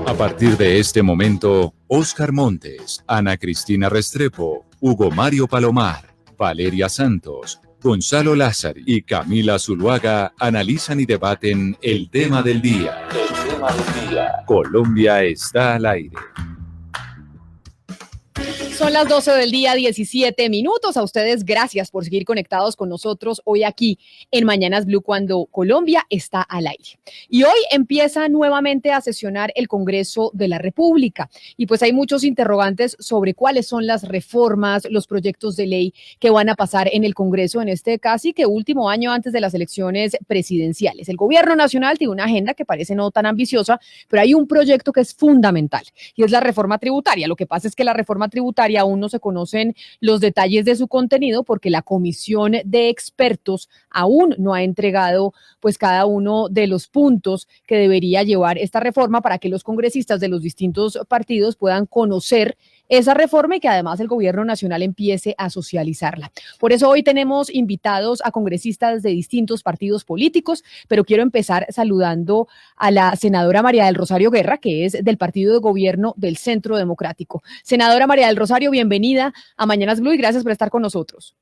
A partir de este momento, Óscar Montes, Ana Cristina Restrepo, Hugo Mario Palomar, Valeria Santos, Gonzalo Lázari y Camila Zuluaga analizan y debaten el tema del día. El tema del día. Colombia está al aire. Son las 12 del día, 17 minutos. A ustedes, gracias por seguir conectados con nosotros hoy aquí en Mañanas Blue, cuando Colombia está al aire. Y hoy empieza nuevamente a sesionar el Congreso de la República. Y pues hay muchos interrogantes sobre cuáles son las reformas, los proyectos de ley que van a pasar en el Congreso en este casi que último año antes de las elecciones presidenciales. El Gobierno Nacional tiene una agenda que parece no tan ambiciosa, pero hay un proyecto que es fundamental y es la reforma tributaria. Lo que pasa es que la reforma tributaria aún no se conocen los detalles de su contenido porque la comisión de expertos aún no ha entregado pues cada uno de los puntos que debería llevar esta reforma para que los congresistas de los distintos partidos puedan conocer esa reforma y que además el gobierno nacional empiece a socializarla. Por eso hoy tenemos invitados a congresistas de distintos partidos políticos, pero quiero empezar saludando a la senadora María del Rosario Guerra, que es del partido de gobierno del Centro Democrático. Senadora María del Rosario, bienvenida a Mañanas Blue y gracias por estar con nosotros.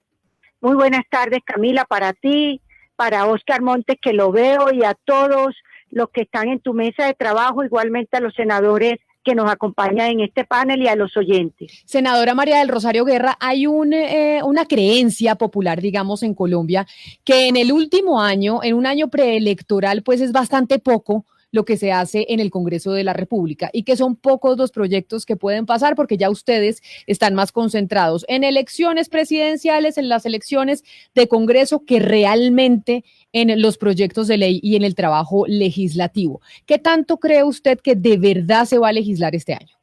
Muy buenas tardes, Camila, para ti, para Óscar Montes, que lo veo, y a todos los que están en tu mesa de trabajo, igualmente a los senadores que nos acompaña en este panel y a los oyentes. Senadora María del Rosario Guerra, hay una creencia popular, digamos, en Colombia, que en el último año, en un año preelectoral, pues es bastante poco lo que se hace en el Congreso de la República y que son pocos los proyectos que pueden pasar porque ya ustedes están más concentrados en elecciones presidenciales, en las elecciones de Congreso, que realmente en los proyectos de ley y en el trabajo legislativo. ¿Qué tanto cree usted que de verdad se va a legislar este año?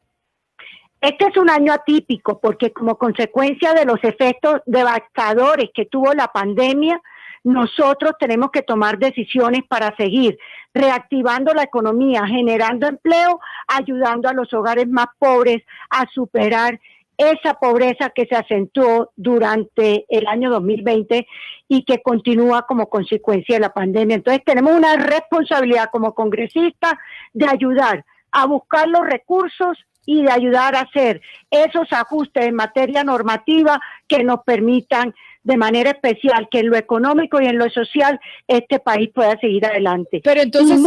Este es un año atípico porque como consecuencia de los efectos devastadores que tuvo la pandemia, nosotros tenemos que tomar decisiones para seguir reactivando la economía, generando empleo, ayudando a los hogares más pobres a superar esa pobreza que se acentuó durante el año 2020 y que continúa como consecuencia de la pandemia. Entonces tenemos una responsabilidad como congresistas de ayudar a buscar los recursos y de ayudar a hacer esos ajustes en materia normativa que nos permitan de manera especial que en lo económico y en lo social este país pueda seguir adelante. Pero entonces,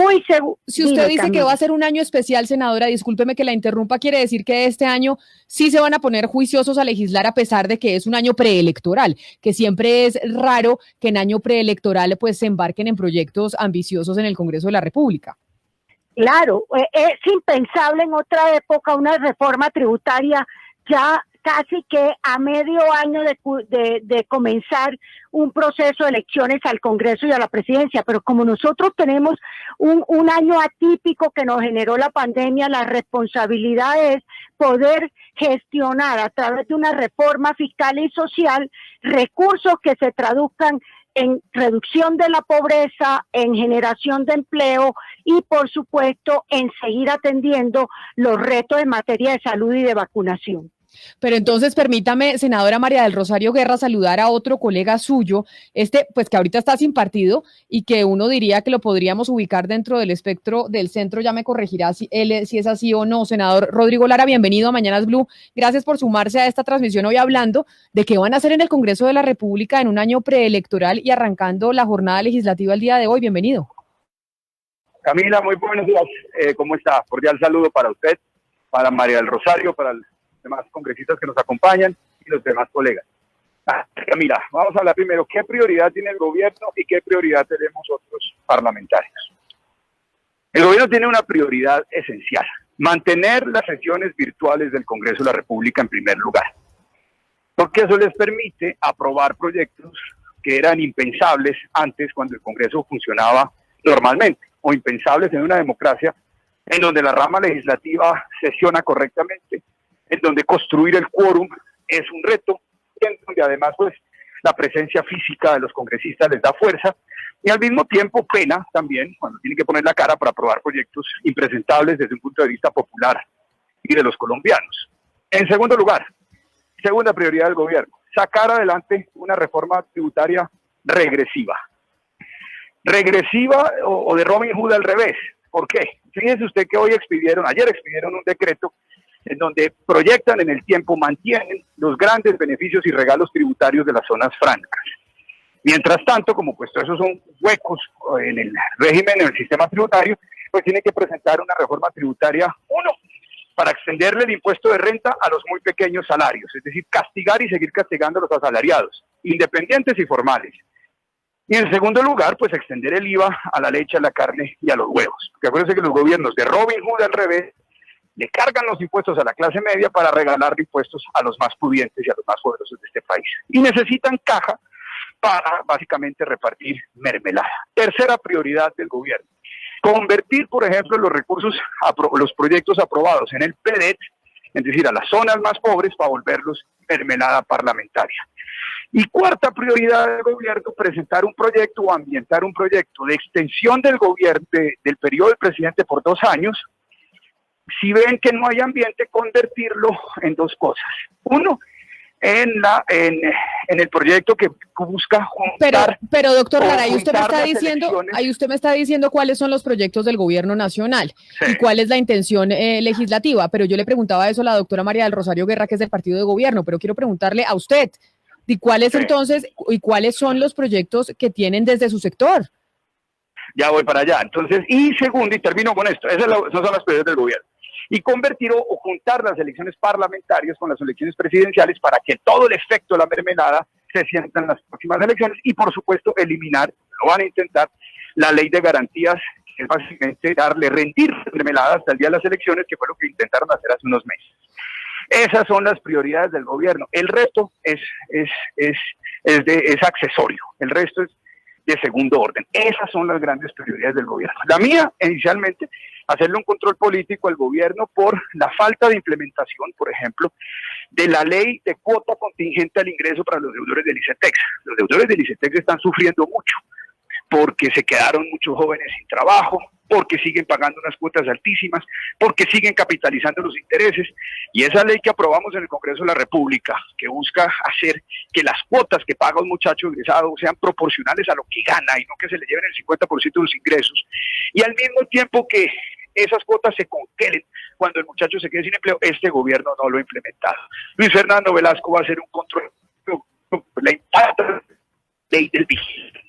si usted dice Camila, que va a ser un año especial, senadora, discúlpeme que la interrumpa, quiere decir que este año sí se van a poner juiciosos a legislar a pesar de que es un año preelectoral, que siempre es raro que en año preelectoral pues se embarquen en proyectos ambiciosos en el Congreso de la República. Claro, es impensable en otra época una reforma tributaria ya casi que a medio año de comenzar un proceso de elecciones al Congreso y a la presidencia, pero como nosotros tenemos un año atípico que nos generó la pandemia, la responsabilidad es poder gestionar a través de una reforma fiscal y social recursos que se traduzcan en reducción de la pobreza, en generación de empleo y, por supuesto, en seguir atendiendo los retos en materia de salud y de vacunación. Pero entonces permítame, senadora María del Rosario Guerra, saludar a otro colega suyo, pues que ahorita está sin partido y que uno diría que lo podríamos ubicar dentro del espectro del centro, ya me corregirá si es así o no. Senador Rodrigo Lara, bienvenido a Mañanas Blue, gracias por sumarse a esta transmisión hoy hablando de qué van a hacer en el Congreso de la República en un año preelectoral y arrancando la jornada legislativa el día de hoy. Bienvenido. Camila, muy buenos días, ¿cómo está? Cordial saludo para usted, para María del Rosario, para el demás congresistas que nos acompañan y los demás colegas. Camila, vamos a hablar primero, ¿qué prioridad tiene el gobierno y qué prioridad tenemos otros parlamentarios? El gobierno tiene una prioridad esencial, mantener las sesiones virtuales del Congreso de la República en primer lugar, porque eso les permite aprobar proyectos que eran impensables antes cuando el Congreso funcionaba normalmente, o impensables en una democracia en donde la rama legislativa sesiona correctamente, en donde construir el quórum es un reto, y en donde además pues la presencia física de los congresistas les da fuerza, y al mismo tiempo pena también cuando tienen que poner la cara para aprobar proyectos impresentables desde un punto de vista popular y de los colombianos. En segundo lugar, segunda prioridad del gobierno, sacar adelante una reforma tributaria regresiva. Regresiva o de Robin Hood al revés. ¿Por qué? Fíjese usted que ayer expidieron un decreto en donde proyectan en el tiempo, mantienen los grandes beneficios y regalos tributarios de las zonas francas. Mientras tanto, como pues esos son huecos en el régimen, en el sistema tributario, pues tienen que presentar una reforma tributaria, uno, para extenderle el impuesto de renta a los muy pequeños salarios, es decir, castigar y seguir castigando a los asalariados, independientes y formales. Y en segundo lugar, pues extender el IVA a la leche, a la carne y a los huevos. Porque acuérdense que los gobiernos de Robin Hood al revés, le cargan los impuestos a la clase media para regalar impuestos a los más pudientes y a los más poderosos de este país. Y necesitan caja para básicamente repartir mermelada. Tercera prioridad del gobierno. Convertir, por ejemplo, los recursos, los proyectos aprobados en el PEDET, es decir, a las zonas más pobres para volverlos mermelada parlamentaria. Y cuarta prioridad del gobierno, presentar un proyecto o ambientar un proyecto de extensión del gobierno, del periodo del presidente por 2 años. Si ven que no hay ambiente, convertirlo en 2 cosas. Uno, en el proyecto que busca juntar. Pero doctor Lara, ahí usted me está diciendo cuáles son los proyectos del gobierno nacional, sí, y cuál es la intención legislativa, pero yo le preguntaba eso a la doctora María del Rosario Guerra, que es del partido de gobierno, pero quiero preguntarle a usted, ¿y cuáles entonces, y cuáles son los proyectos que tienen desde su sector? Ya voy para allá. Entonces, y segundo, y termino con esto, esas son las prioridades del gobierno. Y convertir o juntar las elecciones parlamentarias con las elecciones presidenciales para que todo el efecto de la mermelada se sienta en las próximas elecciones y, por supuesto, eliminar, lo van a intentar, la ley de garantías, que es básicamente rendir mermelada hasta el día de las elecciones, que fue lo que intentaron hacer hace unos meses. Esas son las prioridades del gobierno. El resto es accesorio, el resto es de segundo orden. Esas son las grandes prioridades del gobierno. La mía, inicialmente, hacerle un control político al gobierno por la falta de implementación, por ejemplo, de la ley de cuota contingente al ingreso para los deudores del ICETEX. Los deudores del ICETEX están sufriendo mucho porque se quedaron muchos jóvenes sin trabajo, porque siguen pagando unas cuotas altísimas, porque siguen capitalizando los intereses, y esa ley que aprobamos en el Congreso de la República, que busca hacer que las cuotas que paga un muchacho egresado sean proporcionales a lo que gana y no que se le lleven el 50% de los ingresos, y al mismo tiempo que esas cuotas se congelen cuando el muchacho se quede sin empleo, este gobierno no lo ha implementado. Luis Fernando Velasco va a hacer un control, la impacta ley del vigilante.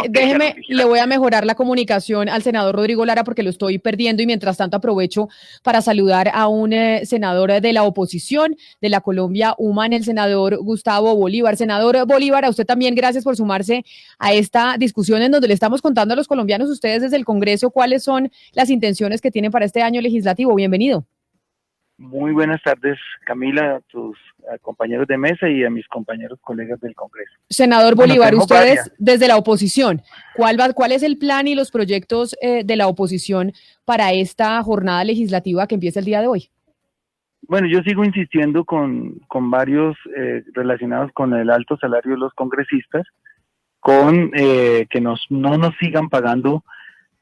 Déjeme, le voy a mejorar la comunicación al senador Rodrigo Lara porque lo estoy perdiendo y mientras tanto aprovecho para saludar a un senador de la oposición de la Colombia Human, el senador Gustavo Bolívar. Senador Bolívar, a usted también gracias por sumarse a esta discusión en donde le estamos contando a los colombianos, ustedes desde el Congreso, cuáles son las intenciones que tienen para este año legislativo. Bienvenido. Muy buenas tardes, Camila, a tus compañeros de mesa y a mis compañeros colegas del Congreso. Senador Bolívar, ustedes desde la oposición, ¿cuál es el plan y los proyectos de la oposición para esta jornada legislativa que empieza el día de hoy? Bueno, yo sigo insistiendo con varios relacionados con el alto salario de los congresistas, con que no nos sigan pagando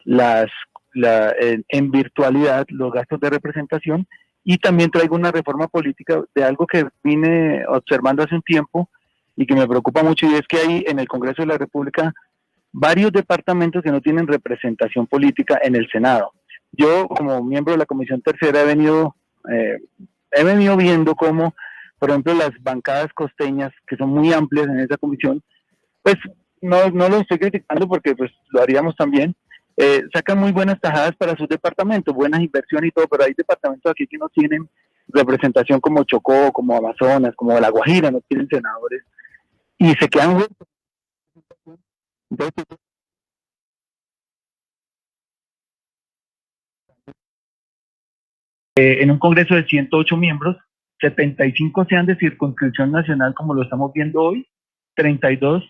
en virtualidad los gastos de representación. Y también traigo una reforma política de algo que vine observando hace un tiempo y que me preocupa mucho, y es que hay en el Congreso de la República varios departamentos que no tienen representación política en el Senado. Yo, como miembro de la Comisión Tercera, he venido viendo cómo, por ejemplo, las bancadas costeñas, que son muy amplias en esa comisión, pues no lo estoy criticando porque pues lo haríamos también, sacan muy buenas tajadas para sus departamentos, buenas inversiones y todo, pero hay departamentos aquí que no tienen representación, como Chocó, como Amazonas, como La Guajira, no tienen senadores, y se quedan. Entonces, en un Congreso de 108 miembros, 75 sean de circunscripción nacional, como lo estamos viendo hoy, 32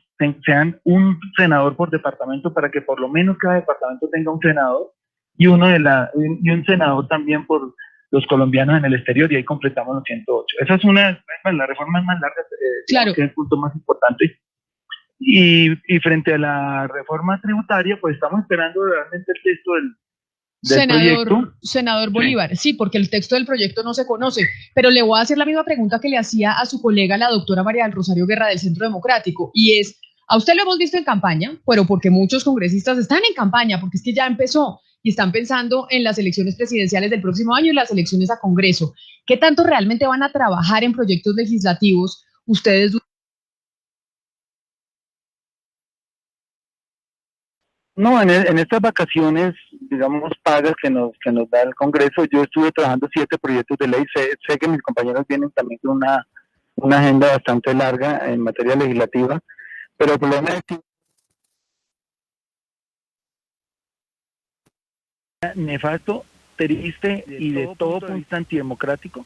sean un senador por departamento, para que por lo menos cada departamento tenga un senador y un senador también por los colombianos en el exterior, y ahí completamos los 108. Esa es la reforma es más larga, claro, que es el punto más importante. Y frente a la reforma tributaria, pues estamos esperando realmente el texto del Senador Bolívar, sí, porque el texto del proyecto no se conoce, pero le voy a hacer la misma pregunta que le hacía a su colega, la doctora María del Rosario Guerra del Centro Democrático, y es, a usted lo hemos visto en campaña, pero porque muchos congresistas están en campaña, porque es que ya empezó, y están pensando en las elecciones presidenciales del próximo año y las elecciones a Congreso. ¿Qué tanto realmente van a trabajar en proyectos legislativos ustedes? No, en estas vacaciones, digamos, pagas que nos da el Congreso, yo estuve trabajando 7 proyectos de ley. Sé que mis compañeros vienen también con una agenda bastante larga en materia legislativa, pero el problema es que nefasto, triste y de todo punto antidemocrático,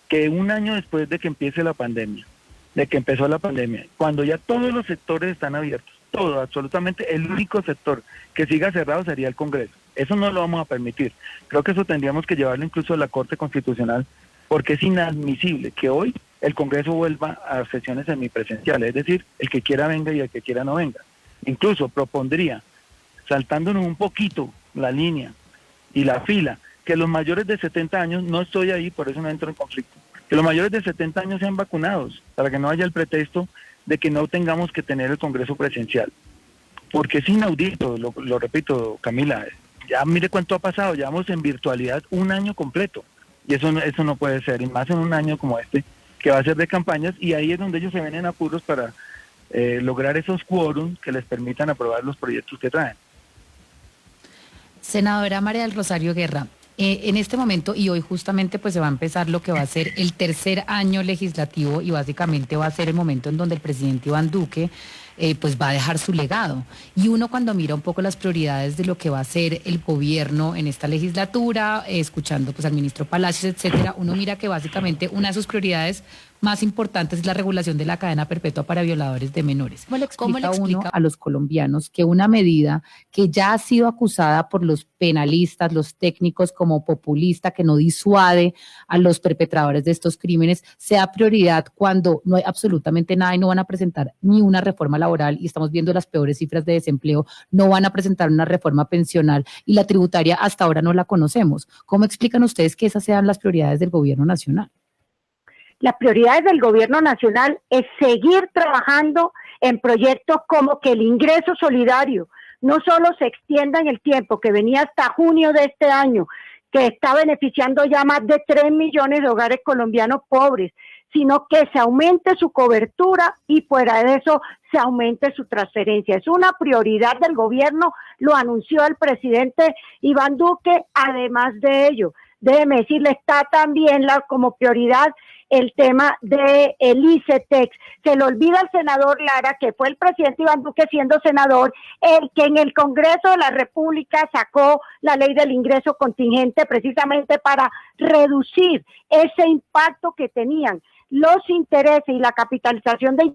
que un año después de que empiece la pandemia, de que empezó la pandemia, cuando ya todos los sectores están abiertos, todo, absolutamente, el único sector que siga cerrado sería el Congreso. Eso no lo vamos a permitir. Creo que eso tendríamos que llevarlo incluso a la Corte Constitucional, porque es inadmisible que hoy el Congreso vuelva a sesiones semipresenciales, es decir, el que quiera venga y el que quiera no venga. Incluso propondría, saltándonos un poquito la línea y la fila, que los mayores de 70 años, no estoy ahí, por eso no entro en conflicto, que los mayores de 70 años sean vacunados, para que no haya el pretexto de que no tengamos que tener el Congreso presencial. Porque es inaudito, lo repito, Camila, ya mire cuánto ha pasado, llevamos en virtualidad un año completo, y eso no puede ser, y más en un año como este, que va a ser de campañas, y ahí es donde ellos se ven en apuros para lograr esos quórums que les permitan aprobar los proyectos que traen. Senadora María del Rosario Guerra, en este momento y hoy justamente pues se va a empezar lo que va a ser el tercer año legislativo y básicamente va a ser el momento en donde el presidente Iván Duque pues va a dejar su legado. Y uno cuando mira un poco las prioridades de lo que va a ser el gobierno en esta legislatura, escuchando pues al ministro Palacios, etcétera, uno mira que básicamente una de sus prioridades más importantes es la regulación de la cadena perpetua para violadores de menores. ¿Cómo le explica uno a los colombianos que una medida que ya ha sido acusada por los penalistas, los técnicos como populista, que no disuade a los perpetradores de estos crímenes, sea prioridad cuando no hay absolutamente nada y no van a presentar ni una reforma laboral y estamos viendo las peores cifras de desempleo, no van a presentar una reforma pensional y la tributaria hasta ahora no la conocemos? ¿Cómo explican ustedes que esas sean las prioridades del gobierno nacional? Las prioridades del gobierno nacional es seguir trabajando en proyectos como que el ingreso solidario no solo se extienda en el tiempo, que venía hasta junio de este año, que está beneficiando ya más de 3 millones de hogares colombianos pobres, sino que se aumente su cobertura y fuera de eso se aumente su transferencia. Es una prioridad del gobierno, lo anunció el presidente Iván Duque. Además de ello, déjeme decirle, está también como prioridad el tema de el ICETEX. Se le olvida al senador Lara, que fue el presidente Iván Duque siendo senador, el que en el Congreso de la República sacó la ley del ingreso contingente precisamente para reducir ese impacto que tenían los intereses y la capitalización de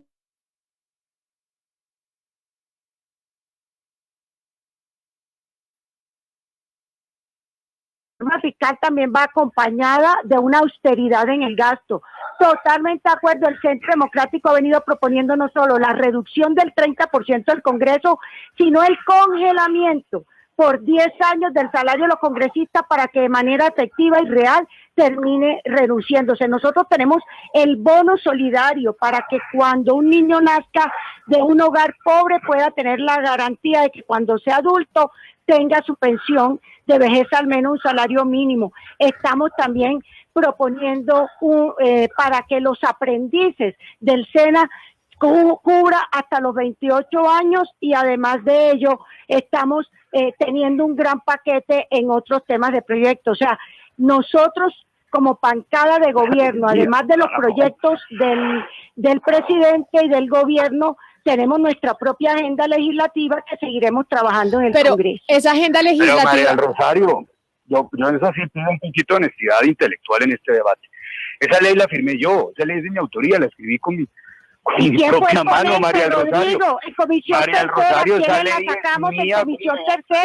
fiscal también va acompañada de una austeridad en el gasto. Totalmente de acuerdo, el Centro Democrático ha venido proponiendo no solo la reducción del 30% del Congreso, sino el congelamiento por 10 años del salario de los congresistas para que de manera efectiva y real termine reduciéndose. Nosotros tenemos el bono solidario para que cuando un niño nazca de un hogar pobre pueda tener la garantía de que cuando sea adulto tenga su pensión de vejez al menos un salario mínimo. Estamos también proponiendo para que los aprendices del SENA cubra hasta los 28 años y además de ello estamos teniendo un gran paquete en otros temas de proyectos. O sea, nosotros como bancada de gobierno, además de los proyectos del presidente y del gobierno, tenemos nuestra propia agenda legislativa que seguiremos trabajando en el Congreso. Esa agenda legislativa... Pero María del Rosario, yo en eso sí pido un poquito de honestidad intelectual en este debate. Esa ley la firmé yo, esa ley es de mi autoría, la escribí con mi propia mano, María del Rosario. María del Rosario, esa ley es mía.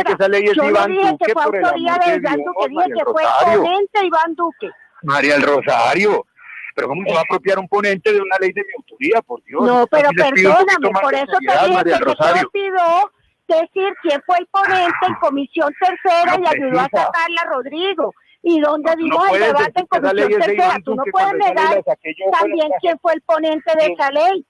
Esa ley es de Iván Duque, por el amor de Dios, María del Rosario. Iván Duque. María del Rosario. Pero ¿cómo se va a apropiar un ponente de una ley de mi autoría, por Dios? No, pero perdóname, por eso te dije que te pido decir quién fue el ponente en comisión tercera y ayudó a sacarla, Rodrigo. Y donde vimos el debate en comisión tercera, tú no puedes negar también quién fue el ponente de esa ley.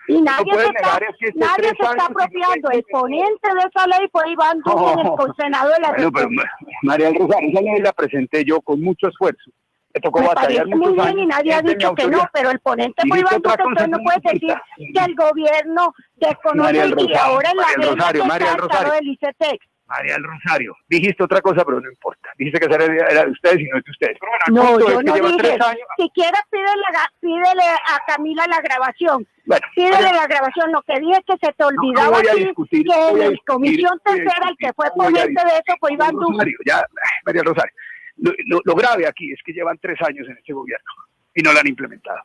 Y nadie puede se está, negar es que nadie se está apropiando. El ponente de esa ley fue Iván Duque, en el Senado de la Bueno, pero República. María del Rosario, esa ley la presenté yo con mucho esfuerzo. Me tocó Me batallar parece muy muchos bien y años. nadie ha es de mi dicho que no, autoría. pero el ponente fue Dijiste Iván otra Duque. cosa Usted no muy puede decir distinta. que el gobierno María desconoce del y Rosario, ahora en la María del agenda Rosario, que María del está el Rosario. del ICETEX. María del Rosario, dijiste otra cosa, pero no importa. Dijiste que esa era de ustedes y no es de ustedes. Pero bueno, el No, punto yo es que no lleva dije. 3 años. Si quieres, pídele a Camila la grabación. Bueno, Pídele la grabación. Lo que dije es que se te olvidaba voy a a ti discutir, que voy a en discutir, Comisión voy a Tercera el que discutir, fue voy a ponente de eso fue discutir. Iván Duque. Rosario, ya, María Rosario. Lo grave aquí es que llevan 3 años en este gobierno y no la han implementado.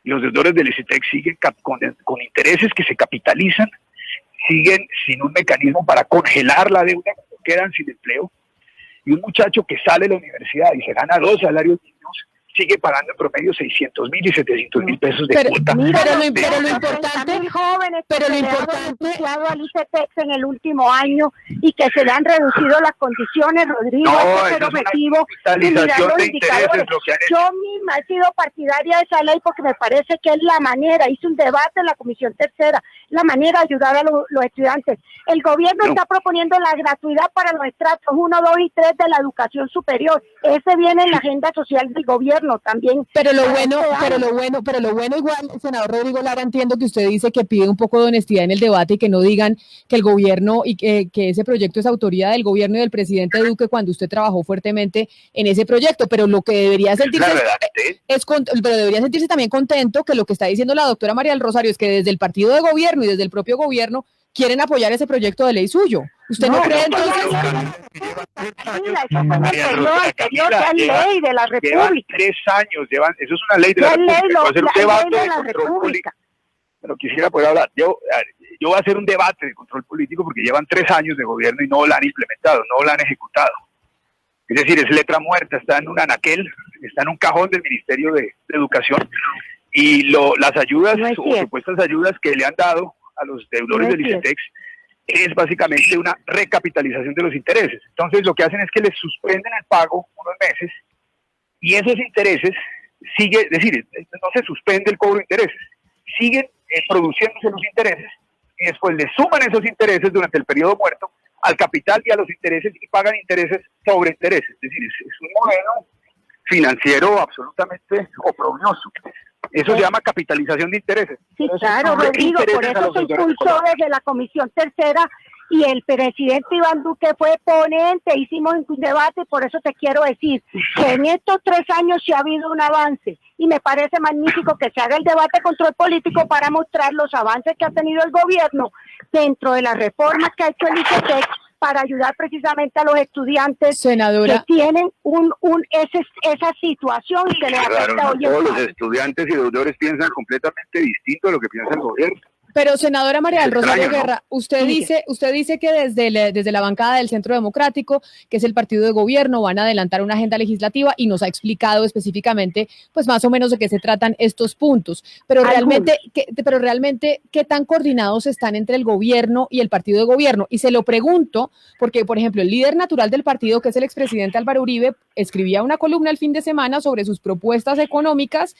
Y los deudores del ICETEX siguen con intereses que se capitalizan, siguen sin un mecanismo para congelar la deuda, quedan sin empleo. Y un muchacho que sale de la universidad y se gana 2 salarios mínimos sigue pagando en promedio 600.000 y 700.000 pesos de cuota. Pero lo importante, 30.000 jóvenes pero que lo se le han importante- beneficiado al ICETEX en el último año y que se le han reducido las condiciones, Rodrigo, No, ese es eso el es una objetivo. Y mirar capitalización los de indicadores. intereses, lo que han hecho. Yo misma he sido partidaria de esa ley porque me parece que es la manera, hice un debate en la Comisión Tercera, la manera de ayudar a los estudiantes. El gobierno No. está proponiendo la gratuidad para los estratos 1, 2 y 3 de la educación superior. Ese viene en la agenda social del gobierno también. Pero lo para bueno, este pero año. lo bueno igual, senador Rodrigo Lara, entiendo que usted dice que pide un poco de honestidad en el debate y que no digan que el gobierno y que ese proyecto es autoría del gobierno y del presidente Duque cuando usted trabajó fuertemente en ese proyecto, pero lo que debería sentirse pero debería sentirse también contento que lo que está diciendo la doctora María del Rosario es que desde el partido de gobierno y desde el propio gobierno quieren apoyar ese proyecto de ley suyo. ¿Usted no cree entonces? Mira, eso fue en el periodo anterior, que es ley de la Llevan República. 3 años, eso es una ley de la ¿Qué ley? República. Yo voy a hacer un La debate ley de de la control político. República. Pero quisiera poder hablar. Yo voy a hacer un debate de control político porque llevan 3 años de gobierno y no la han implementado, no la han ejecutado. Es decir, es letra muerta, está en un anaquel, está en un cajón del Ministerio de Educación y las ayudas No es o cierto. supuestas ayudas que le han dado a los deudores No es del ICETEX es básicamente una recapitalización de los intereses. Entonces lo que hacen es que les suspenden el pago unos meses y esos intereses es decir, no se suspende el cobro de intereses, siguen produciéndose los intereses y después le suman esos intereses durante el periodo muerto al capital y a los intereses y pagan intereses sobre intereses. Es decir, es un modelo financiero absolutamente oprobioso. Eso se llama capitalización de intereses. Sí, Eso claro, sobre Rodrigo, por intereses a eso los se deudores de impulsó Colombia. desde la Comisión Tercera y el presidente Iván Duque fue ponente, hicimos un debate, por eso te quiero decir que en estos 3 años sí ha habido un avance y me parece magnífico que se haga el debate de control político para mostrar los avances que ha tenido el gobierno dentro de las reformas que ha hecho el ICETEX para ayudar precisamente a los estudiantes Senadora, que tienen esa situación y que les afecta hoy en Todos los día. estudiantes y deudores piensan completamente distinto a lo que piensa el gobierno. pero senadora María del Es Rosario extraño, ¿no? Guerra, usted dice que desde la bancada del Centro Democrático, que es el partido de gobierno, van a adelantar una agenda legislativa y nos ha explicado específicamente, pues más o menos de qué se tratan estos puntos. Pero realmente, ¿qué tan coordinados están entre el gobierno y el partido de gobierno? Y se lo pregunto porque, por ejemplo, el líder natural del partido, que es el expresidente Álvaro Uribe, escribía una columna el fin de semana sobre sus propuestas económicas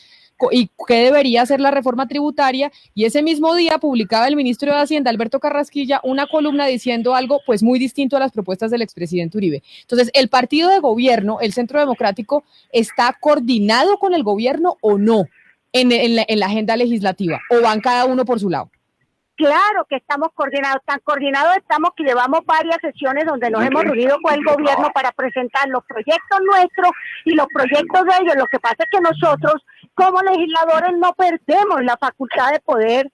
y qué debería hacer la reforma tributaria, y ese mismo día publicaba el ministro de Hacienda, Alberto Carrasquilla, una columna diciendo algo pues muy distinto a las propuestas del expresidente Uribe. Entonces, ¿el partido de gobierno, el Centro Democrático, está coordinado con el gobierno o no en la agenda legislativa, o van cada uno por su lado? Claro que estamos coordinados, tan coordinados estamos que llevamos varias sesiones donde nos hemos reunido con el gobierno para presentar los proyectos nuestros y los proyectos de ellos. Lo que pasa es que nosotros, como legisladores, no perdemos la facultad de poder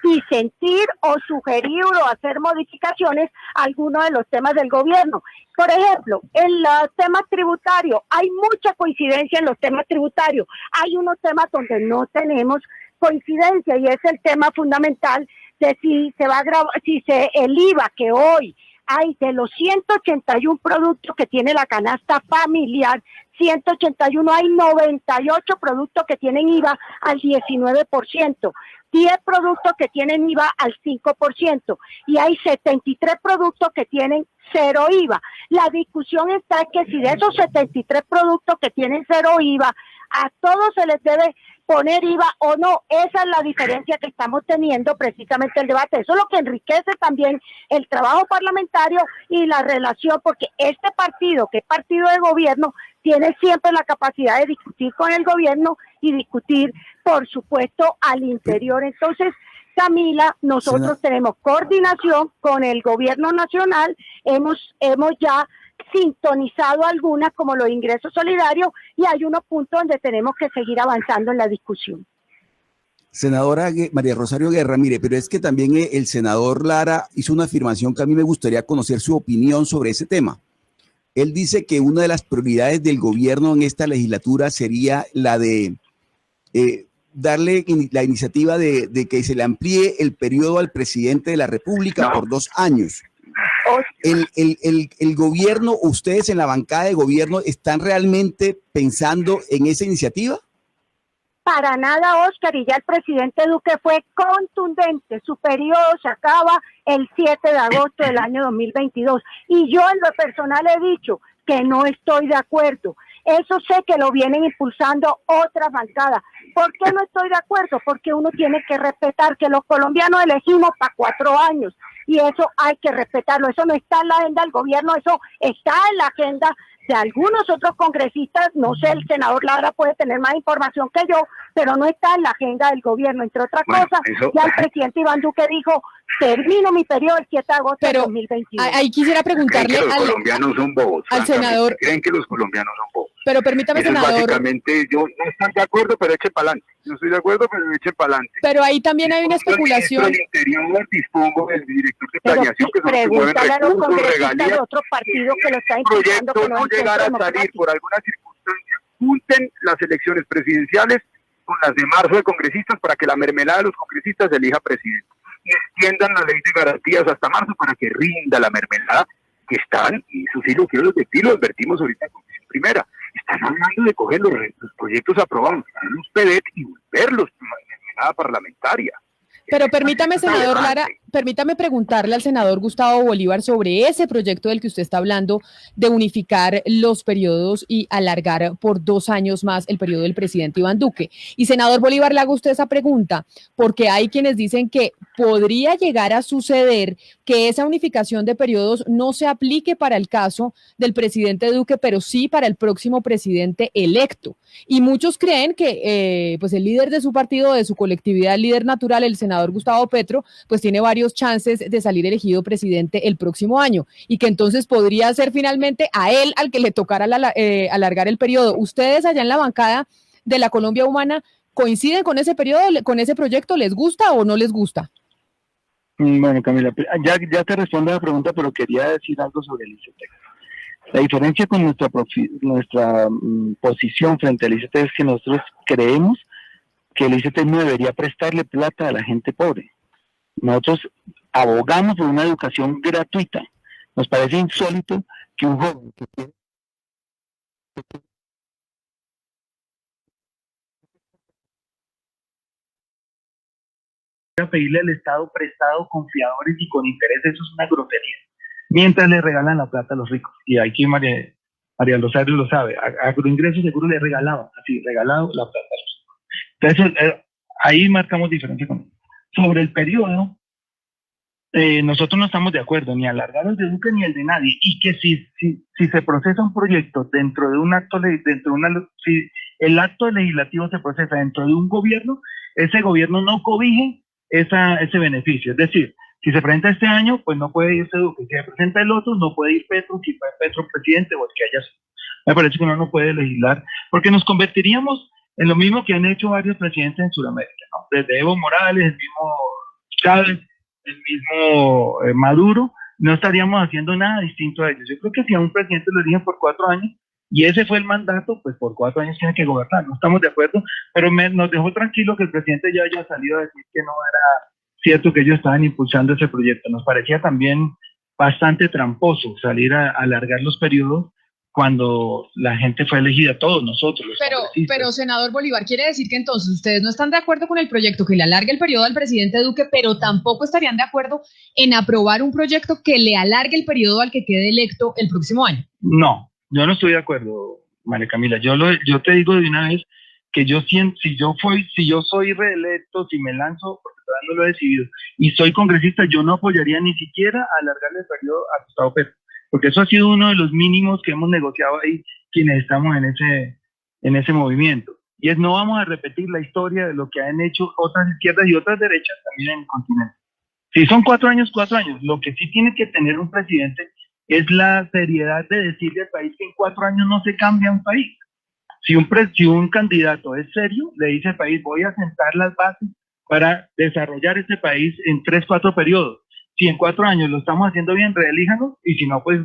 disentir o sugerir o hacer modificaciones a algunos de los temas del gobierno. Por ejemplo, en los temas tributarios, hay mucha coincidencia en los temas tributarios. Hay unos temas donde no tenemos coincidencia y es el tema fundamental de si se va a grabar, el IVA que hoy hay de los 181 productos que tiene la canasta familiar, 181, hay 98 productos que tienen IVA al 19%, 10 productos que tienen IVA al 5% y hay 73 productos que tienen cero IVA. La discusión está en que si de esos 73 productos que tienen cero IVA a todos se les debe poner IVA o no. Esa es la diferencia que estamos teniendo precisamente el debate. Eso es lo que enriquece también el trabajo parlamentario y la relación, porque este partido, que es partido de gobierno, tiene siempre la capacidad de discutir con el gobierno y discutir, por supuesto, al interior. Entonces, Camila, nosotros tenemos coordinación con el gobierno nacional, hemos ya sintonizado algunas como los ingresos solidarios y hay unos puntos donde tenemos que seguir avanzando en la discusión. Senadora María Rosario Guerra, mire, pero es que también el senador Lara hizo una afirmación que a mí me gustaría conocer su opinión sobre ese tema. Él dice que una de las prioridades del gobierno en esta legislatura sería la de darle la iniciativa de que se le amplíe el periodo al presidente de la República por 2 años. El gobierno, ustedes en la bancada de gobierno, ¿están realmente pensando en esa iniciativa? Para nada, Oscar, y ya el presidente Duque fue contundente. Su periodo se acaba el 7 de agosto del año 2022. Y yo en lo personal he dicho que no estoy de acuerdo. Eso sé que lo vienen impulsando otras bancadas. ¿Por qué no estoy de acuerdo? Porque uno tiene que respetar que los colombianos elegimos para 4 años. Y eso hay que respetarlo. Eso no está en la agenda del gobierno, eso está en la agenda de algunos otros congresistas. No sé, el senador Lara puede tener más información que yo, pero no está en la agenda del gobierno. Entre otras cosas, ya el presidente Iván Duque dijo, termino mi periodo el 7 de agosto de 2022. Ahí quisiera preguntarle los colombianos son bobos, al senador. Creen que los colombianos son bobos. Pero permítame, eso senador. Básicamente, yo no estoy de acuerdo, pero echen para adelante. No estoy de acuerdo, pero echen para adelante. Pero ahí también hay una especulación. El interior dispongo del director de planeación que se pregúntale a los congresistas de otros partidos que lo está impulsando. El proyecto no llegar a salir por alguna circunstancia, junten las elecciones presidenciales con las de marzo de congresistas para que la mermelada de los congresistas elija presidente. Y extiendan la ley de garantías hasta marzo para que rinda la mermelada que están, y eso sí lo quiero advertir, lo advertimos ahorita en comisión primera. Están hablando de coger los proyectos aprobados, los PDET y volverlos a parlamentaria. Pero permítame, senador Lara, permítame preguntarle al senador Gustavo Bolívar sobre ese proyecto del que usted está hablando de unificar los periodos y alargar por 2 años más el periodo del presidente Iván Duque. Y senador Bolívar, le hago a usted esa pregunta, porque hay quienes dicen que podría llegar a suceder que esa unificación de periodos no se aplique para el caso del presidente Duque, pero sí para el próximo presidente electo. Y muchos creen que pues el líder de su partido, de su colectividad, el líder natural, el senador Gustavo Petro, pues tiene varios chances de salir elegido presidente el próximo año y que entonces podría ser finalmente a él al que le tocara alargar el periodo. ¿Ustedes allá en la bancada de la Colombia Humana coinciden con ese periodo, con ese proyecto? ¿Les gusta o no les gusta? Bueno, Camila, ya te respondo a la pregunta, pero quería decir algo sobre el ICETEX. La diferencia con nuestra posición frente al ICETEX es que nosotros creemos que el ICETEX no debería prestarle plata a la gente pobre. Nosotros abogamos por una educación gratuita. Nos parece insólito que un joven que tiene a pedirle al Estado prestado con fiadores y con intereses, eso es una grosería. Mientras le regalan la plata a los ricos. Y aquí María Rosario lo sabe. A Agroingresos seguro le regalaban, así, regalado la plata a los ricos. Entonces, ahí marcamos diferencia con él. Sobre el periodo, nosotros no estamos de acuerdo ni alargar el de Duque ni el de nadie, y que si se procesa un proyecto dentro de un acto, si el acto legislativo se procesa dentro de un gobierno, ese gobierno no cobije ese beneficio. Es decir, si se presenta este año, pues no puede irse Duque. Si se presenta el otro, no puede ir Petro, si fue Petro presidente o el que haya sido. Me parece que uno no puede legislar, porque nos convertiríamos en lo mismo que han hecho varios presidentes en Sudamérica, ¿no? Desde Evo Morales, el mismo Chávez, el mismo Maduro, no estaríamos haciendo nada distinto a ellos. Yo creo que si a un presidente lo eligen por 4 años, y ese fue el mandato, pues por 4 años tiene que gobernar. No estamos de acuerdo, pero nos dejó tranquilo que el presidente ya haya salido a decir que no era cierto que ellos estaban impulsando ese proyecto. Nos parecía también bastante tramposo salir a alargar los periodos cuando la gente fue elegida, todos nosotros. Pero senador Bolívar, quiere decir que entonces ustedes no están de acuerdo con el proyecto que le alargue el periodo al presidente Duque, pero tampoco estarían de acuerdo en aprobar un proyecto que le alargue el periodo al que quede electo el próximo año. No, yo no estoy de acuerdo, María Camila. Yo te digo de una vez que yo siento, si yo soy reelecto, si me lanzo, porque todavía no lo he decidido, y soy congresista, yo no apoyaría ni siquiera alargarle el periodo a Gustavo Petro, porque eso ha sido uno de los mínimos que hemos negociado ahí quienes estamos en ese movimiento. Y no vamos a repetir la historia de lo que han hecho otras izquierdas y otras derechas también en el continente. Si son 4 años, 4 años. Lo que sí tiene que tener un presidente es la seriedad de decirle al país que en 4 años no se cambia un país. Si un candidato es serio, le dice al país, voy a sentar las bases para desarrollar este país en 3, 4 periodos. Si en 4 años lo estamos haciendo bien, reelíjanos, y si no, pues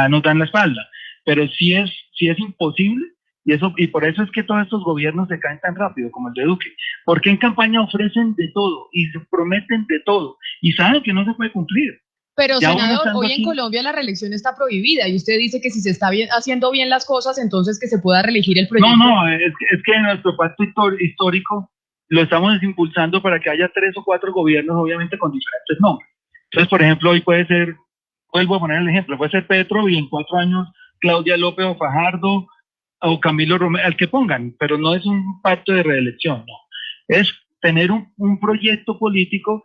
nos dan la espalda. Pero si es imposible, y por eso es que todos estos gobiernos se caen tan rápido, como el de Duque, porque en campaña ofrecen de todo, y se prometen de todo, y saben que no se puede cumplir. Pero, Ya senador, hoy aquí, en Colombia la reelección está prohibida y usted dice que si se está haciendo bien las cosas, entonces que se pueda reelegir el proyecto. No, es que en nuestro pacto histórico lo estamos impulsando para que haya 3 o 4 gobiernos, obviamente con diferentes nombres. Entonces, por ejemplo, hoy puede ser, vuelvo a poner el ejemplo, puede ser Petro y en 4 años Claudia López o Fajardo o Camilo Romero, al que pongan, pero no es un pacto de reelección, no. Es tener un proyecto político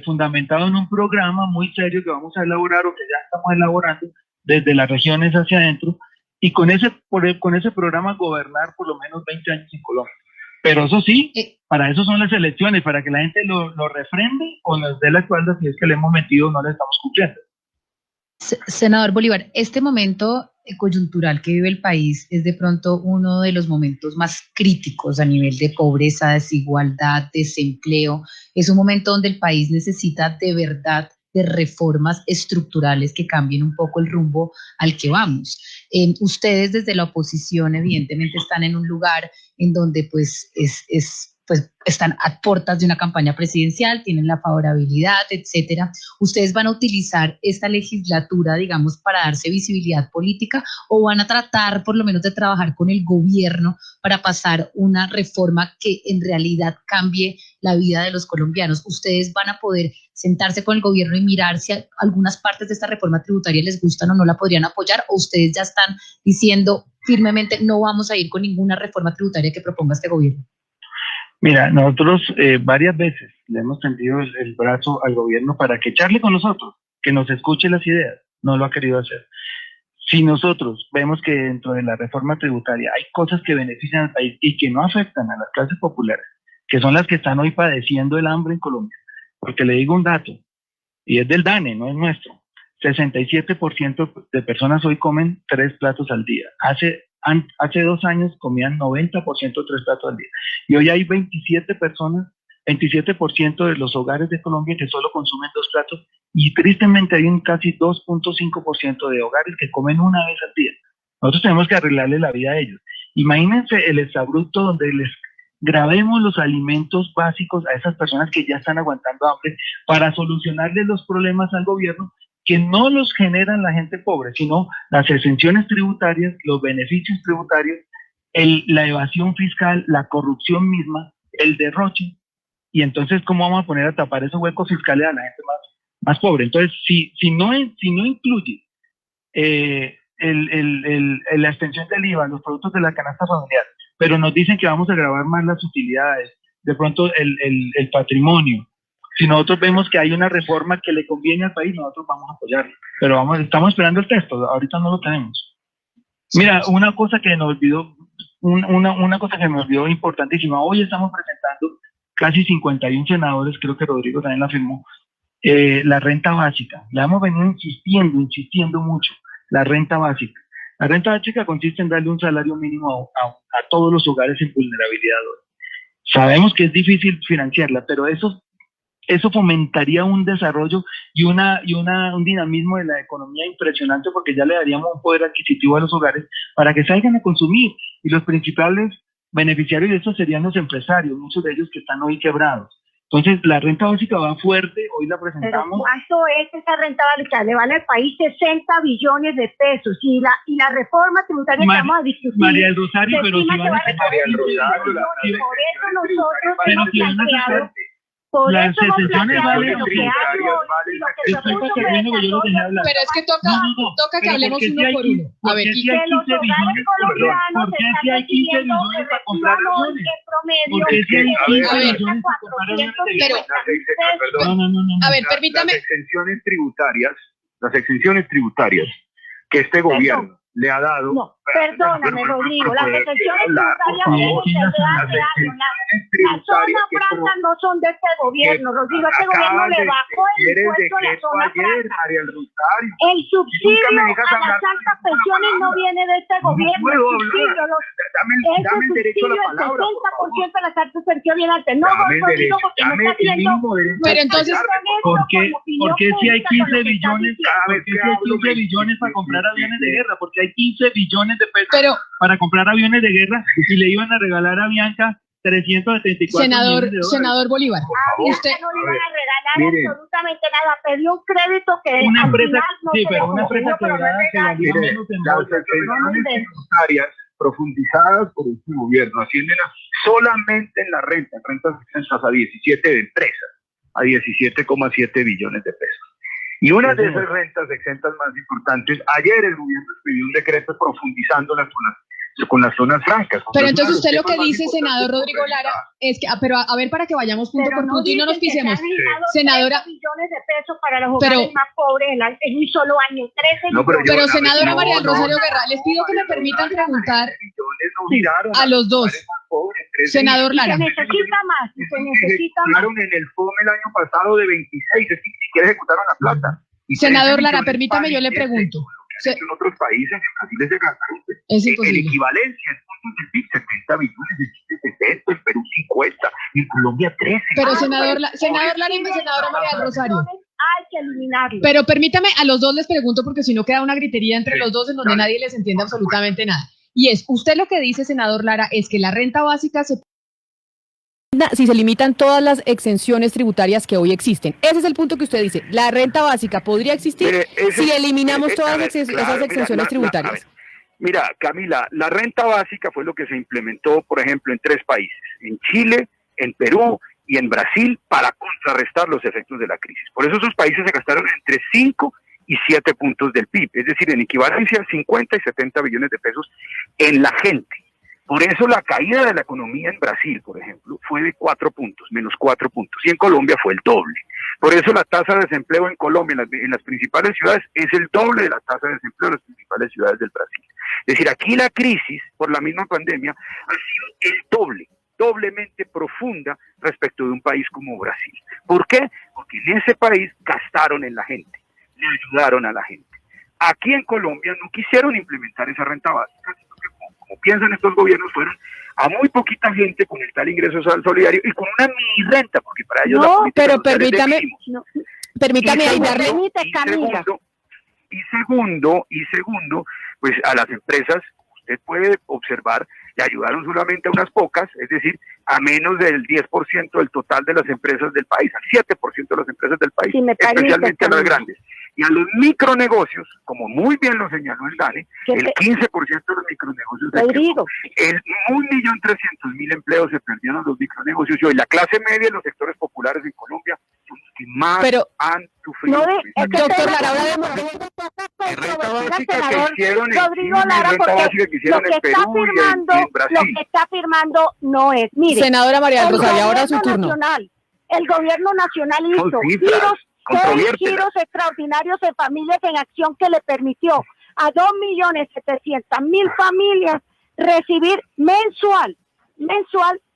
fundamentado en un programa muy serio que vamos a elaborar o que ya estamos elaborando desde las regiones hacia adentro, y con ese programa gobernar por lo menos 20 años en Colombia. Pero eso sí, para eso son las elecciones, para que la gente lo refrende o nos dé la espalda si es que le hemos metido no le estamos cumpliendo. Senador Bolívar, este momento coyuntural que vive el país es de pronto uno de los momentos más críticos a nivel de pobreza, desigualdad, desempleo. Es un momento donde el país necesita de verdad de reformas estructurales que cambien un poco el rumbo al que vamos. Ustedes desde la oposición evidentemente están en un lugar en donde pues están a puertas de una campaña presidencial, tienen la favorabilidad, etcétera. ¿Ustedes van a utilizar esta legislatura, digamos, para darse visibilidad política o van a tratar por lo menos de trabajar con el gobierno para pasar una reforma que en realidad cambie la vida de los colombianos? ¿Ustedes van a poder sentarse con el gobierno y mirar si algunas partes de esta reforma tributaria les gustan o no la podrían apoyar, o ustedes ya están diciendo firmemente no vamos a ir con ninguna reforma tributaria que proponga este gobierno? Mira, nosotros varias veces le hemos tendido el brazo al gobierno para que charle con nosotros, que nos escuche las ideas. No lo ha querido hacer. Si nosotros vemos que dentro de la reforma tributaria hay cosas que benefician al país y que no afectan a las clases populares, que son las que están hoy padeciendo el hambre en Colombia, porque le digo un dato, y es del DANE, no es nuestro, 67% de personas hoy comen 3 platos al día. Hace 2 años comían 90% 3 platos al día. Y hoy hay 27% de los hogares de Colombia que solo consumen 2 platos, y tristemente hay un casi 2.5% de hogares que comen una vez al día. Nosotros tenemos que arreglarle la vida a ellos. Imagínense el exabrupto donde les grabemos los alimentos básicos a esas personas que ya están aguantando hambre para solucionarles los problemas al gobierno, que no los generan la gente pobre, sino las exenciones tributarias, los beneficios tributarios, la evasión fiscal, la corrupción misma, el derroche. Y entonces, ¿cómo vamos a poner a tapar esos huecos fiscales a la gente más pobre? Entonces, si no incluye la extensión del IVA, los productos de la canasta familiar, pero nos dicen que vamos a gravar más las utilidades, de pronto el patrimonio. Si nosotros vemos que hay una reforma que le conviene al país, nosotros vamos a apoyarla. Pero estamos esperando el texto, ahorita no lo tenemos. Mira, una cosa que me olvidó importantísima. Hoy estamos presentando casi 51 senadores, creo que Rodrigo también la firmó, la renta básica. La hemos venido insistiendo mucho, la renta básica. La renta básica consiste en darle un salario mínimo a todos los hogares en vulnerabilidad. Sabemos que es difícil financiarla, pero eso fomentaría un desarrollo y un dinamismo de la economía impresionante, porque ya le daríamos un poder adquisitivo a los hogares para que salgan a consumir, y los principales beneficiarios de esto serían los empresarios, muchos de ellos que están hoy quebrados. Entonces, la renta básica va fuerte, hoy la presentamos. ¿Pero cuánto es esa renta básica? Le vale al país 60 billones de pesos, y la reforma tributaria que vamos a discutir. María del Rosario, pero si van a María del Rosario, por eso nosotros hemos planteado Por Las eso hemos exenciones planteado valen lo que tributarias, hay hoy, valen y lo las que se Estoy puso terminando que yo lo dejé hablar. Pero es que toca, toca que Pero hablemos ¿por qué uno si hay por 15 uno. A ver, ¿por qué si que hay los 15 hogares billones? colombianos ¿Por qué están si hay 15 recibiendo billones para comprar reciban hoy aviones? en promedio ¿Por qué si hay 15 a ver, billones para comprar aviones de pero- guerra? Perdón, No. a ver, las permítame. exenciones tributarias que este gobierno le ha dado. No, perdóname, Rodrigo, las exenciones tributarias vienen desde hace años. Las zonas francas no son de este gobierno, Rodrigo. Este gobierno le bajó el impuesto a la zona franca. María del Rosario. El subsidio Nunca me dejas a hablar las altas pensiones no viene de este gobierno. El puedo subsidio, Dame el derecho a la el palabra, por favor. 60% de las altas pensiones viene antes. No, Dame el Rodrigo, derecho, porque me dame está el viendo. mínimo derecho. Pero entonces, ¿Por qué si hay 15 billones, Cada vez ¿por qué que si hay hablo 15 me- billones para comprar aviones de guerra? Porque hay 15 billones de pesos pero para comprar aviones de guerra y le iban a regalar a Bianca 374 senador, millones de dólares. senador Bolívar, usted, No le iban a regalar miren. absolutamente nada. Perdió un crédito que Una al empresa, final no sí, se pero le una empresa concedió, pero no quebrada es que valía regaño. menos en Las bolsa. exenciones tributarias profundizadas por este gobierno ascienden solamente en la renta, en rentas exentas a 17 de empresas, a 17,7 billones de pesos. Y una de esas rentas exentas más importantes, ayer el gobierno expidió un decreto profundizando con las zonas francas. pero Es uno entonces de los usted lo que temas más dice, importantes senador por Rodrigo Lara, realizar. es que, pero a ver, para que vayamos punto por punto y no nos pisemos. Senadora, Senadora, 13 billones de pesos para los hogares pero- más pobres en un solo año. 13 No, billones. Pero yo- senadora no, María del no, Rosario no, Guerra, les pido que me María permitan Rosario, preguntar 13 millones no giraron a los dos. hogares más pobres, 13 Senador Lara. Se necesita más, se necesita más. ejecutaron en el FOME el año pasado de 26, es que ni siquiera ejecutaron la plata. Y 13 Senador Lara, millones permítame, yo le para pregunto. en otros países, en Brasil se gastaron Es en imposible. equivalencia en puntos del PIB 70 billones, en Chile 70, en Perú 50, en Colombia 13. Pero senador Lara y senadora María del Rosario. Hay que eliminarlo. Pero permítame, a los dos les pregunto porque si no queda una gritería entre los dos en donde nadie les entiende absolutamente nada. Y es, usted lo que dice, senador Lara, es que la renta básica si se limitan todas las exenciones tributarias que hoy existen. Ese es el punto que usted dice. La renta básica podría existir Mire, ese- si eliminamos todas a ver, esas claro, mira, exenciones tributarias. a ver, mira, Camila, la renta básica fue lo que se implementó, por ejemplo, en 3 países, en Chile, en Perú y en Brasil, para contrarrestar los efectos de la crisis. Por eso esos países se gastaron entre 5 y 7 puntos del PIB, es decir, en equivalencia 50 y 70 billones de pesos en la gente. Por eso la caída de la economía en Brasil, por ejemplo, fue de 4 puntos, menos 4 puntos, y en Colombia fue el doble. Por eso la tasa de desempleo en Colombia, en las principales ciudades, es el doble de la tasa de desempleo en las principales ciudades del Brasil. Es decir, aquí la crisis, por la misma pandemia, ha sido el doblemente profunda respecto de un país como Brasil. ¿Por qué? Porque en ese país gastaron en la gente, le ayudaron a la gente. Aquí en Colombia no quisieron implementar esa renta básica, sino que como piensan estos gobiernos, fueron a muy poquita gente con el tal ingreso solidario y con una mini renta, porque para ellos No, la política pero social es de permítame, mínimos. No, permítame ahí segundo, darle... permite, Camila. Y segundo, pues a las empresas, usted puede observar, le ayudaron solamente a unas pocas, es decir, a menos del 10% del total de las empresas del país, al 7% de las empresas del país, Si me permite, especialmente a las Camila. grandes. Y a los micronegocios, como muy bien lo señaló el DANE, ¿Qué el te- 15% de los micronegocios se Rodrigo, el 1.300.000 empleos se perdieron los micronegocios y hoy la clase media y los sectores populares en Colombia son los que más Pero- han sufrido. no con esta es que Doctor tengo Lara, ahora renta controvertir al básica que senador hicieron en Rodrigo Chile, Lara, renta porque básica que hicieron lo que en está Perú y firmando, en Brasil. lo que está firmando no es. Mire, Senadora María del el Rosario, ahora su gobierno turno. nacional, el gobierno nacional Son hizo cifras, 6 controviértelas. giros extraordinarios en familias en acción que le permitió a 2.700.000 familias recibir mensual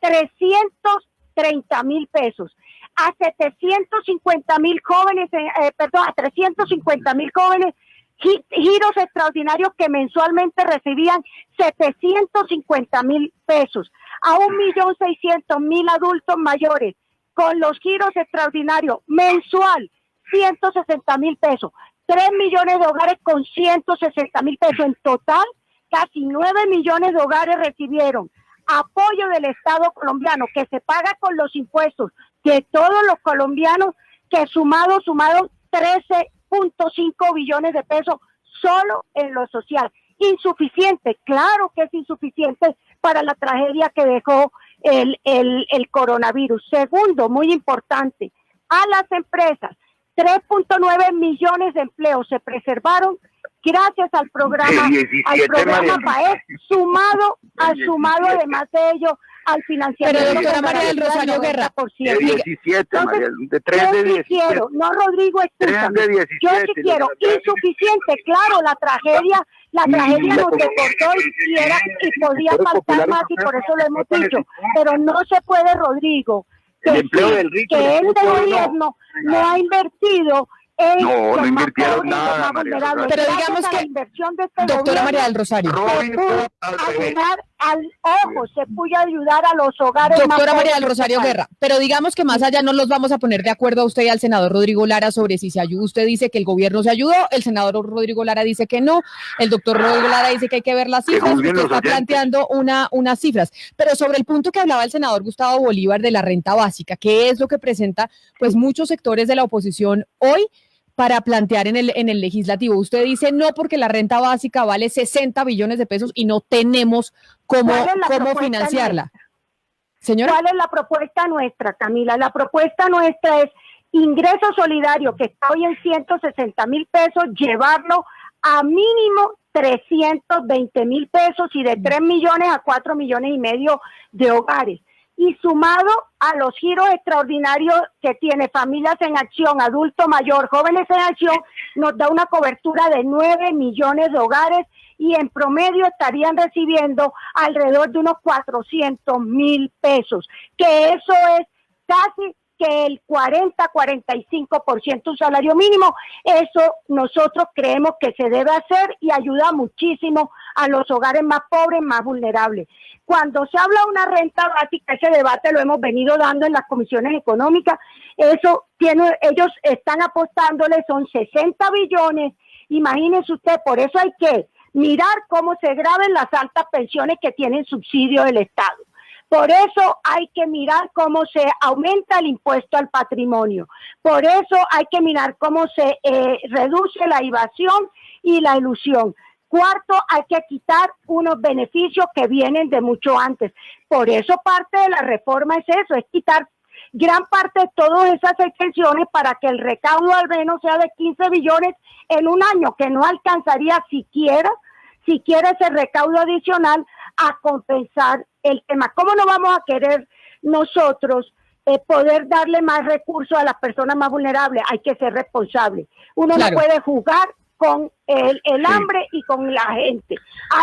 330.000 pesos. A 750.000 jóvenes, a 350.000 jóvenes, giros extraordinarios que mensualmente recibían 750.000 pesos. A 1.600.000 adultos mayores, con los giros extraordinarios mensual, 160.000 pesos. 3 millones de hogares con 160.000 pesos. En total, casi 9 millones de hogares recibieron apoyo del Estado colombiano, que se paga con los impuestos de todos los colombianos, que sumaron 13.5 billones de pesos solo en lo social. Insuficiente, claro que es insuficiente para la tragedia que dejó el coronavirus. Segundo, muy importante, a las empresas, 3.9 millones de empleos se preservaron gracias al programa PAES, sumado además de ello al financiamiento. Pero doctora María del Rosario Guerra, de 17, María, de 3 de 17. No, Rodrigo, escúchame. 3 de 17. Yo sí quiero, insuficiente, claro, la tragedia nos deportó y podía faltar más y por eso lo hemos dicho, pero no se puede, Rodrigo, que este gobierno no ha invertido no invirtieron nada, pero digamos que la inversión de este doctora María del Rosario, se puede ayudar a los hogares. Doctora María del Rosario Guerra, pero digamos que más allá no los vamos a poner de acuerdo a usted y al senador Rodrigo Lara sobre si se ayudó. Usted dice que el gobierno se ayudó, el senador Rodrigo Lara dice que no, el doctor Rodrigo Lara dice que hay que ver las cifras, usted está planteando unas cifras, pero sobre el punto que hablaba el senador Gustavo Bolívar de la renta básica, que es lo que presenta pues muchos sectores de la oposición hoy para plantear en el legislativo. Usted dice no porque la renta básica vale 60 billones de pesos y no tenemos cómo financiarla. Señora. ¿Cuál es la propuesta nuestra, Camila? La propuesta nuestra es ingreso solidario, que está hoy en 160,000 pesos, llevarlo a mínimo 320,000 pesos y de 3 millones a 4 millones y medio de hogares. Y sumado a los giros extraordinarios que tiene Familias en Acción, Adulto Mayor, Jóvenes en Acción, nos da una cobertura de 9 millones de hogares y en promedio estarían recibiendo alrededor de unos 400,000 pesos, que eso es casi que el 40-45% un salario mínimo. Eso nosotros creemos que se debe hacer y ayuda muchísimo a los hogares más pobres, más vulnerables. Cuando se habla de una renta básica, ese debate lo hemos venido dando en las comisiones económicas, ellos están apostándole, son 60 billones, imagínense usted, por eso hay que mirar cómo se graben las altas pensiones que tienen subsidio del Estado. Por eso hay que mirar cómo se aumenta el impuesto al patrimonio. Por eso hay que mirar cómo se reduce la evasión y la elusión. Cuarto, hay que quitar unos beneficios que vienen de mucho antes. Por eso parte de la reforma es eso, es quitar gran parte de todas esas exenciones para que el recaudo al menos sea de 15 billones en un año, que no alcanzaría siquiera ese recaudo adicional a compensar el tema. ¿Cómo no vamos a querer nosotros poder darle más recursos a las personas más vulnerables? Hay que ser responsables. Uno no puede jugar con el hambre y con la gente.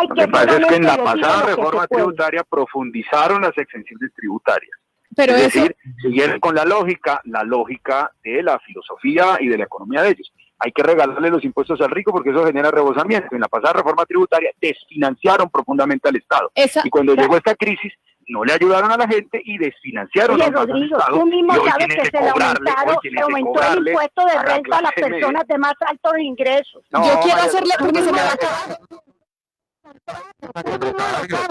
Lo que pasa es que en la pasada reforma tributaria profundizaron las exenciones tributarias. Pero es decir, siguieron con la lógica de la filosofía y de la economía de ellos. Hay que regalarle los impuestos al rico porque eso genera rebosamiento. En la pasada reforma tributaria desfinanciaron profundamente al Estado. Y cuando llegó esta crisis, no le ayudaron a la gente y desfinanciaron al Rodrigo, Estado. Tú mismo sabes que se le aumentó el impuesto de renta a las personas de más altos ingresos. No, yo quiero hacerle porque se me va a acabar.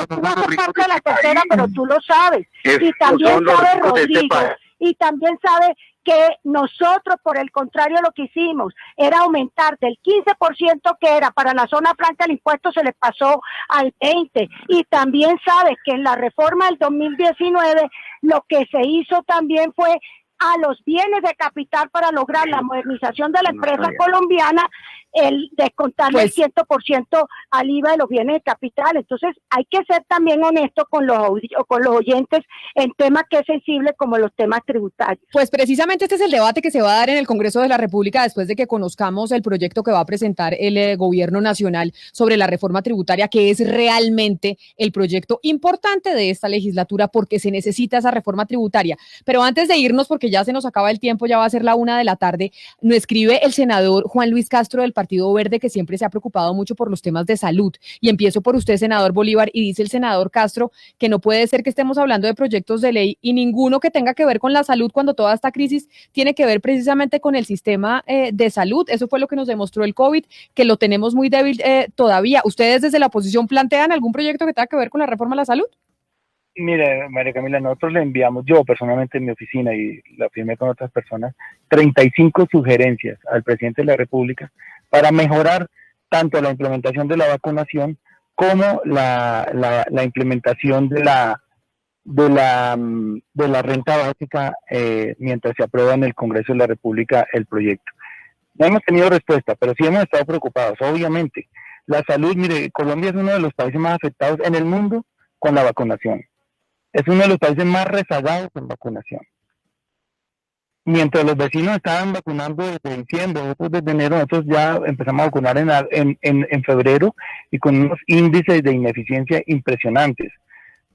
Tú vas a ser parte de la tercera, pero tú lo sabes. Y también sabe Rodrigo, y también sabe que nosotros, por el contrario, lo que hicimos era aumentar del 15% que era para la zona franca, el impuesto se les pasó al 20%. Y también sabes que en la reforma del 2019 lo que se hizo también fue a los bienes de capital para lograr la modernización de la empresa colombiana, el descontarle el 100% al IVA de los bienes de capital. Entonces hay que ser también honestos con los oyentes en temas que es sensible como los temas tributarios. Pues precisamente este es el debate que se va a dar en el Congreso de la República después de que conozcamos el proyecto que va a presentar el gobierno nacional sobre la reforma tributaria, que es realmente el proyecto importante de esta legislatura porque se necesita esa reforma tributaria. Pero antes de irnos, porque ya se nos acaba el tiempo, ya va a ser la 1:00 p.m, nos escribe el senador Juan Luis Castro del Partido Verde, que siempre se ha preocupado mucho por los temas de salud. Y empiezo por usted, senador Bolívar, y dice el senador Castro que no puede ser que estemos hablando de proyectos de ley y ninguno que tenga que ver con la salud cuando toda esta crisis tiene que ver precisamente con el sistema de salud. Eso fue lo que nos demostró el COVID, que lo tenemos muy débil todavía. ¿Ustedes desde la oposición plantean algún proyecto que tenga que ver con la reforma a la salud? Mire, María Camila, nosotros le enviamos, yo personalmente en mi oficina y la firmé con otras personas, 35 sugerencias al presidente de la República para mejorar tanto la implementación de la vacunación como la implementación de la de la renta básica mientras se aprueba en el Congreso de la República el proyecto. No hemos tenido respuesta, pero sí hemos estado preocupados, obviamente. La salud, mire, Colombia es uno de los países más afectados en el mundo con la vacunación. Es uno de los países más rezagados en vacunación. Mientras los vecinos estaban vacunando desde diciembre, otros desde enero, nosotros ya empezamos a vacunar en febrero y con unos índices de ineficiencia impresionantes.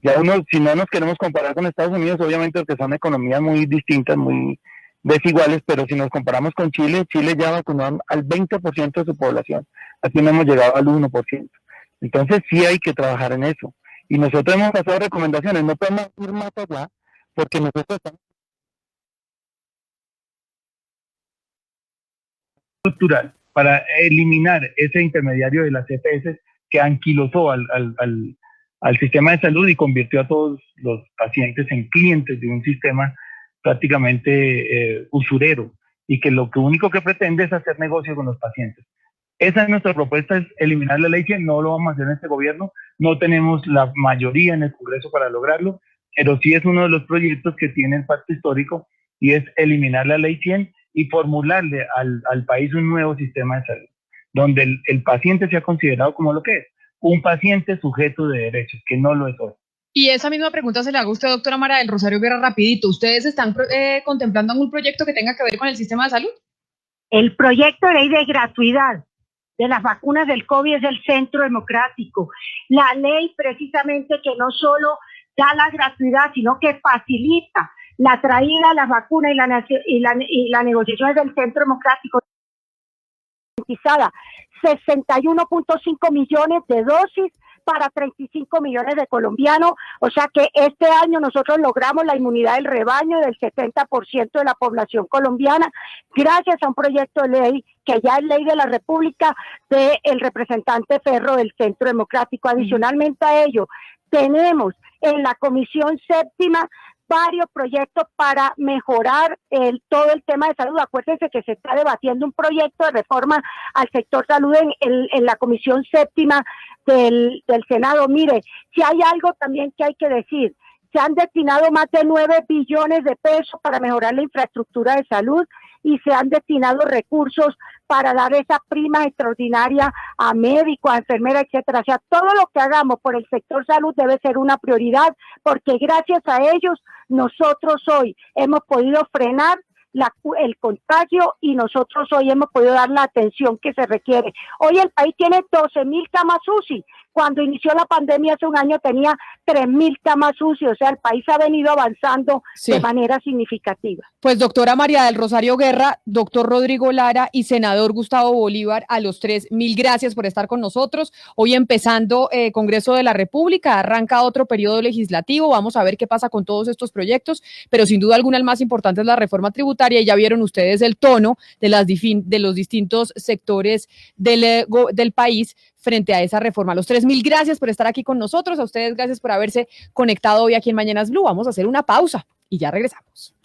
Ya si no nos queremos comparar con Estados Unidos, obviamente porque son economías muy distintas, muy desiguales, pero si nos comparamos con Chile, Chile ya vacunó al 20% de su población. Aquí no hemos llegado al 1%. Entonces sí hay que trabajar en eso. Y nosotros hemos pasado recomendaciones, no podemos ir más allá, porque nosotros estamos estructural para eliminar ese intermediario de las EPS que anquilosó al sistema de salud y convirtió a todos los pacientes en clientes de un sistema prácticamente usurero y que lo único que pretende es hacer negocio con los pacientes. Esa es nuestra propuesta, es eliminar la ley 100, no lo vamos a hacer en este gobierno, no tenemos la mayoría en el Congreso para lograrlo, pero sí es uno de los proyectos que tiene el pacto histórico y es eliminar la ley 100 y formularle al país un nuevo sistema de salud, donde el paciente sea considerado como lo que es, un paciente sujeto de derechos, que no lo es hoy. Y esa misma pregunta se la hago a usted, doctora María del Rosario Guerra, rapidito. ¿Ustedes están contemplando algún proyecto que tenga que ver con el sistema de salud? El proyecto de ley de gratuidad de las vacunas del COVID es del Centro Democrático. La ley precisamente que no solo da la gratuidad, sino que facilita la traída de las vacunas y la negociación del Centro Democrático. 61.5 millones de dosis para 35 millones de colombianos, o sea que este año nosotros logramos la inmunidad del rebaño del 70% de la población colombiana, gracias a un proyecto de ley que ya es ley de la República del representante Ferro del Centro Democrático. Adicionalmente a ello, tenemos en la Comisión Séptima varios proyectos para mejorar todo el tema de salud. Acuérdense que se está debatiendo un proyecto de reforma al sector salud en la Comisión Séptima del Senado. Mire, si hay algo también que hay que decir, se han destinado más de 9 billones de pesos para mejorar la infraestructura de salud y se han destinado recursos para dar esa prima extraordinaria a médicos, a enfermeras, etcétera. O sea, todo lo que hagamos por el sector salud debe ser una prioridad, porque gracias a ellos nosotros hoy hemos podido frenar el contagio y nosotros hoy hemos podido dar la atención que se requiere. Hoy el país tiene 12.000 camas UCI. Cuando inició la pandemia hace un año tenía 3.000 camas UCI, o sea, el país ha venido avanzando de manera significativa. Pues doctora María del Rosario Guerra, doctor Rodrigo Lara y senador Gustavo Bolívar, a los tres, mil gracias por estar con nosotros. Hoy empezando Congreso de la República, arranca otro periodo legislativo, vamos a ver qué pasa con todos estos proyectos, pero sin duda alguna el más importante es la reforma tributaria y ya vieron ustedes el tono de los distintos sectores del país frente a esa reforma. A los tres, mil gracias por estar aquí con nosotros, a ustedes gracias por haberse conectado hoy aquí en Mañanas Blue. Vamos a hacer una pausa y ya regresamos.